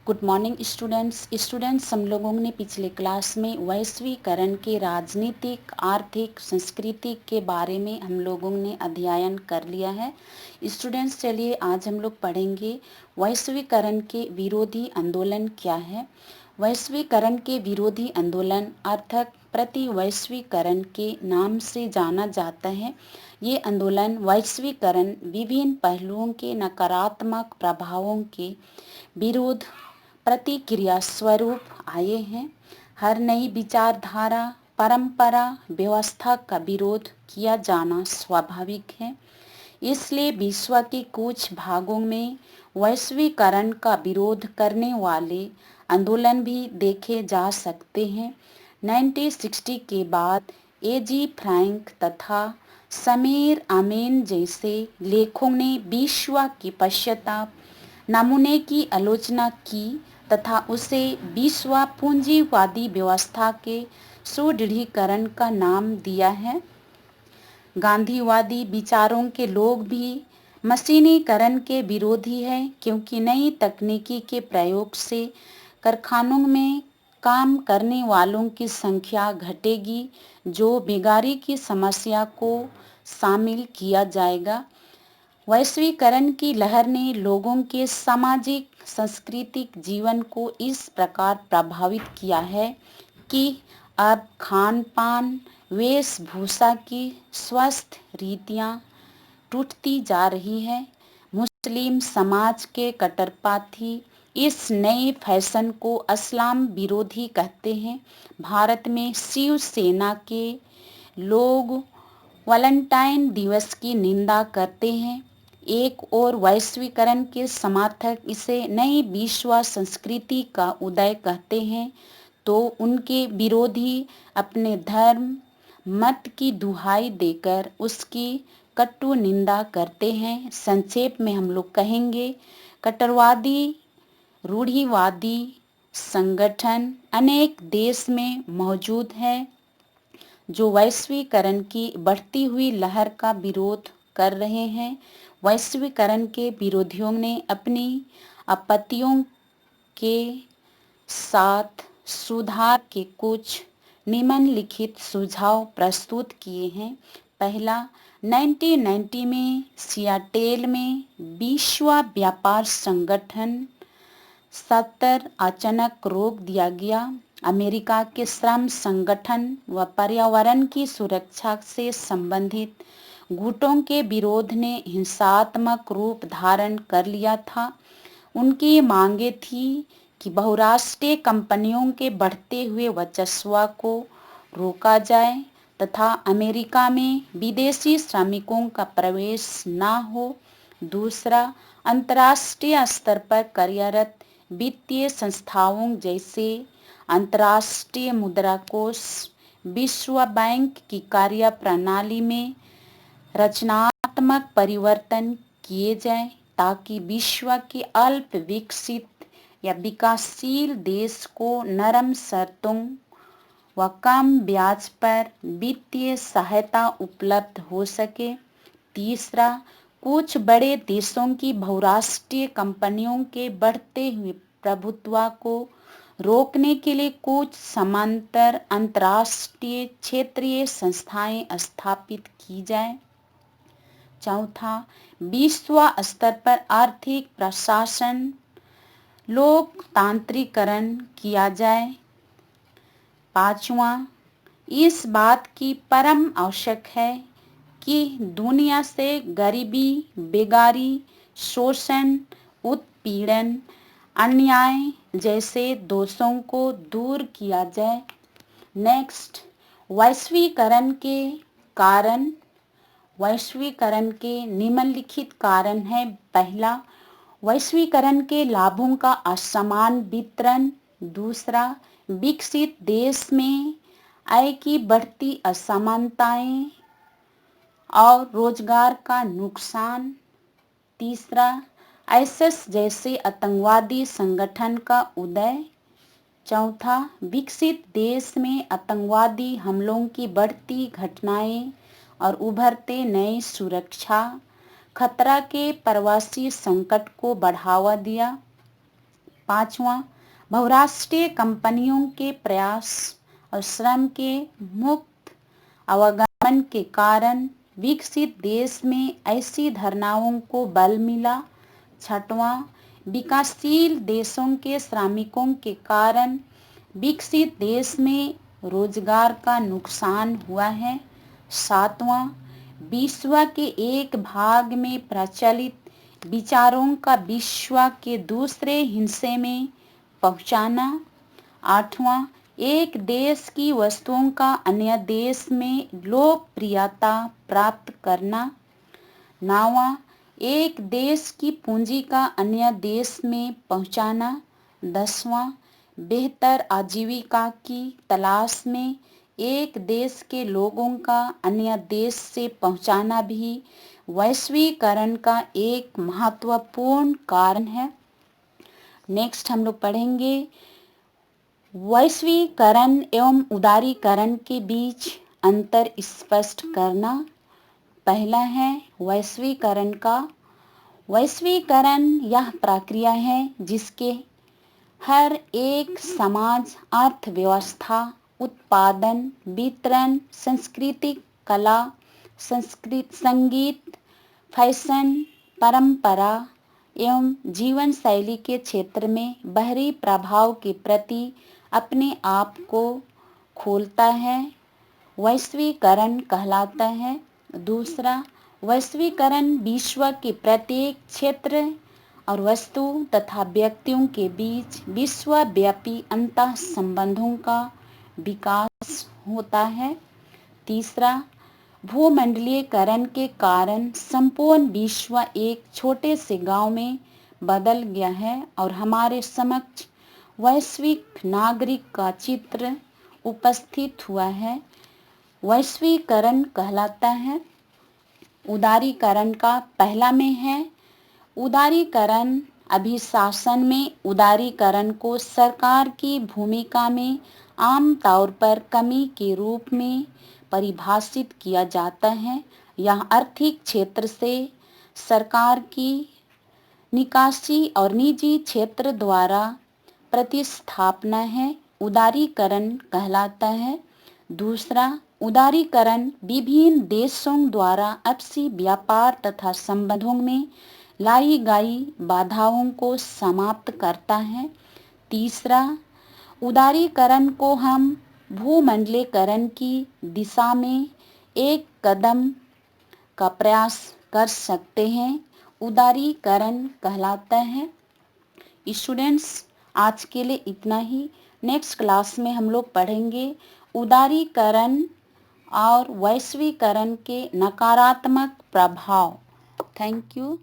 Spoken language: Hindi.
गुड मॉर्निंग स्टूडेंट्स हम लोगों ने पिछले क्लास में वैश्वीकरण के राजनीतिक, आर्थिक, सांस्कृतिक के बारे में हम लोगों ने अध्ययन कर लिया है। स्टूडेंट्स, चलिए आज हम लोग पढ़ेंगे वैश्वीकरण के विरोधी आंदोलन क्या है। वैश्वीकरण के विरोधी आंदोलन अर्थात प्रति वैश्वीकरण के नाम से जाना जाता है। ये आंदोलन वैश्वीकरण विभिन्न पहलुओं के नकारात्मक प्रभावों के विरोध प्रतिक्रिया स्वरूप आए हैं। हर नई विचारधारा, परंपरा, व्यवस्था का विरोध किया जाना स्वाभाविक है। इसलिए विश्व के कुछ भागों में वैश्वीकरण का विरोध करने वाले आंदोलन भी देखे जा सकते हैं। 1960 के बाद एजी फ्रैंक तथा समीर अमीन जैसे लेखकों ने विश्व की पश्चाताप नमूने की आलोचना की तथा उसे विश्व पूंजीवादी व्यवस्था के सुदृढ़ीकरण का नाम दिया है। गांधीवादी विचारों के लोग भी मशीनीकरण के विरोधी हैं, क्योंकि नई तकनीकी के प्रयोग से कारखानों में काम करने वालों की संख्या घटेगी, जो बेकारी की समस्या को शामिल किया जाएगा। वैश्वीकरण की लहर ने लोगों के सामाजिक सांस्कृतिक जीवन को इस प्रकार प्रभावित किया है कि अब खान पान, वेशभूषा की स्वस्थ रीतियाँ टूटती जा रही है। मुस्लिम समाज के कट्टरपंथी इस नए फैशन को इस्लाम विरोधी कहते हैं। भारत में शिवसेना के लोग वैलेंटाइन दिवस की निंदा करते हैं। एक और वैश्वीकरण के समर्थक इसे नई विश्व संस्कृति का उदय कहते हैं, तो उनके विरोधी अपने धर्म मत की दुहाई देकर उसकी कटु निंदा करते हैं। संक्षेप में हम लोग कहेंगे, कट्टरवादी रूढ़िवादी संगठन अनेक देश में मौजूद है जो वैश्वीकरण की बढ़ती हुई लहर का विरोध कर रहे हैं। वैश्वीकरण के विरोधियों ने अपनी आपत्तियों के साथ सुधार के कुछ निम्नलिखित सुझाव प्रस्तुत किए हैं। पहला, 1990 में सियाटल में विश्व व्यापार संगठन 70 अचानक रोक दिया गया। अमेरिका के श्रम संगठन व पर्यावरण की सुरक्षा से संबंधित गुटों के विरोध ने हिंसात्मक रूप धारण कर लिया था। उनकी मांगे थी कि बहुराष्ट्रीय कंपनियों के बढ़ते हुए वर्चस्व को रोका जाए तथा अमेरिका में विदेशी श्रमिकों का प्रवेश न हो। दूसरा, अंतर्राष्ट्रीय स्तर पर कार्यरत वित्तीय संस्थाओं जैसे अंतर्राष्ट्रीय मुद्रा कोष, विश्व बैंक की कार्यप्रणाली में रचनात्मक परिवर्तन किए जाएं, ताकि विश्व के अल्प विकसित या विकासशील देश को नरम शर्तों व कम ब्याज पर वित्तीय सहायता उपलब्ध हो सके। तीसरा, कुछ बड़े देशों की बहुराष्ट्रीय कंपनियों के बढ़ते हुए प्रभुत्व को रोकने के लिए कुछ समांतर अंतर्राष्ट्रीय क्षेत्रीय संस्थाएं स्थापित की जाएं। चौथा, विश्व स्तर पर आर्थिक प्रशासन लोकतांत्रिकरण किया जाए। पांचवा, इस बात की परम आवश्यक है कि दुनिया से गरीबी, बेगारी, शोषण, उत्पीड़न, अन्याय जैसे दोषों को दूर किया जाए। नेक्स्ट, वैश्वीकरण के कारण। वैश्वीकरण के निम्नलिखित कारण है। पहला, वैश्वीकरण के लाभों का असमान वितरण। दूसरा, विकसित देश में आय की बढ़ती असमानताएं और रोजगार का नुकसान। तीसरा, आईएस जैसे आतंकवादी संगठन का उदय। चौथा, विकसित देश में आतंकवादी हमलों की बढ़ती घटनाएं और उभरते नए सुरक्षा खतरा के प्रवासी संकट को बढ़ावा दिया। 5वां, बहुराष्ट्रीय कंपनियों के प्रयास और श्रम के मुक्त अवगमन के कारण विकसित देश में ऐसी धारणाओं को बल मिला। 6वां, विकासशील देशों के श्रमिकों के कारण विकसित देश में रोजगार का नुकसान हुआ है। 7वां, विश्व के एक भाग में प्रचलित विचारों का विश्व के दूसरे हिस्से में पहुंचाना। 8वां, एक देश की वस्तुओं का अन्य देश में लोकप्रियता प्राप्त करना। 9वां, एक देश की पूंजी का अन्य देश में पहुंचाना। 10वां, बेहतर आजीविका की तलाश में एक देश के लोगों का अन्य देश से पहुंचाना भी वैश्वीकरण का एक महत्वपूर्ण कारण है। नेक्स्ट हम लोग पढ़ेंगे वैश्वीकरण एवं उदारीकरण के बीच अंतर स्पष्ट करना। पहला है वैश्वीकरण यह प्रक्रिया है जिसके हर एक समाज, अर्थव्यवस्था, उत्पादन, वितरण, सांस्कृतिक कला, संगीत, फैशन, परंपरा एवं जीवन शैली के क्षेत्र में बाहरी प्रभाव के प्रति अपने आप को खोलता है, वैश्वीकरण कहलाता है। दूसरा, वैश्वीकरण विश्व के प्रत्येक क्षेत्र और वस्तु तथा व्यक्तियों के बीच विश्वव्यापी अंतः संबंधों का विकास होता है। तीसरा, भूमंडलीकरण के कारण संपूर्ण विश्व एक छोटे से गांव में बदल गया है और हमारे समक्ष वैश्विक नागरिक का चित्र उपस्थित हुआ है, वैश्वीकरण कहलाता है। उदारीकरण का पहला में है उदारीकरण। अभिशासन में उदारीकरण को सरकार की भूमिका में आमतौर पर कमी के रूप में परिभाषित किया जाता है। यह आर्थिक क्षेत्र से सरकार की निकासी और निजी क्षेत्र द्वारा प्रतिस्थापना है, उदारीकरण कहलाता है। दूसरा, उदारीकरण विभिन्न देशों द्वारा आपसी व्यापार तथा संबंधों में लाई गई बाधाओं को समाप्त करता है। तीसरा, उदारीकरण को हम भूमंडलीकरण की दिशा में एक कदम का प्रयास कर सकते हैं, उदारीकरण कहलाता है। स्टूडेंट्स, आज के लिए इतना ही। नेक्स्ट क्लास में हम लोग पढ़ेंगे उदारीकरण और वैश्वीकरण के नकारात्मक प्रभाव। Thank you.